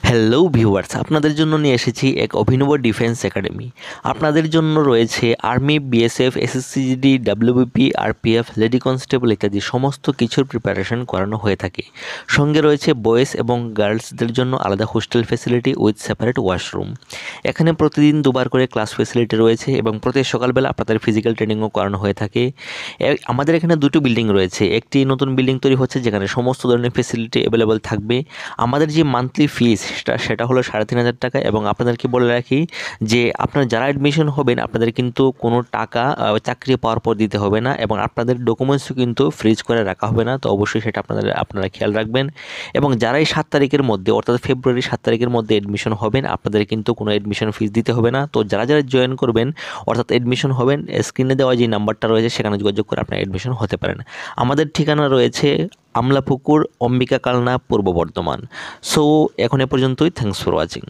Hello viewers, আপনাদের জন্য নিয়ে এসেছি এক অভিনব ডিফেন্স একাডেমি। আপনাদের জন্য রয়েছে army, BSF, SSC GD, WBP, RPF, lady constable ইত্যাদি সমস্ত কিছুর প্রিপারেশন করানো হয়ে থাকে। সঙ্গে রয়েছে বয়েজ এবং গার্লসদের জন্য আলাদা hostel facility with separate washroom. এখানে প্রতিদিন দুবার করে ক্লাস ফেসিলিটি রয়েছে এবং প্রতি সকালবেলা আপনাদের ফিজিক্যাল ট্রেনিংও করানো হয়ে থাকে। আমাদের এখানে দুটো বিল্ডিং রয়েছে। একটি নতুন বিল্ডিং তৈরি হচ্ছে যেখানে সমস্ত ধরনের ফেসিলিটি অ্যাভেলেবল থাকবে। আমাদের যে মান্থলি ফিস সেটা হলো 3,500 টাকা। এবং আপনাদেরকে বলে রাখি যে আপনারা যারা অ্যাডমিশন হবেন আপনাদের কিন্তু কোনো টাকা চাকরি পাওয়ার পর দিতে হবে না, এবং আপনাদের ডকুমেন্টসও কিন্তু ফ্রিজ করে রাখা হবে না। তো অবশ্যই সেটা আপনারা খেয়াল রাখবেন। এবং যারাই 7 তারিখের মধ্যে অর্থাৎ ফেব্রুয়ারি 7 তারিখের মধ্যে অ্যাডমিশন হবেন আপনাদের কিন্তু কোনো অ্যাডমিশন ফিস দিতে হবে না। তো যারা জয়েন করবেন অর্থাৎ অ্যাডমিশন হবেন, স্ক্রিনে দেওয়া যে নাম্বারটা রয়েছে সেখানে যোগাযোগ করে আপনার অ্যাডমিশন হতে পারেন। আমাদের ঠিকানা রয়েছে আমলাপুকুর, অম্বিকা কালনা, পূর্ব বর্ধমান। সো এখন এ পর্যন্তই। Thanks for watching.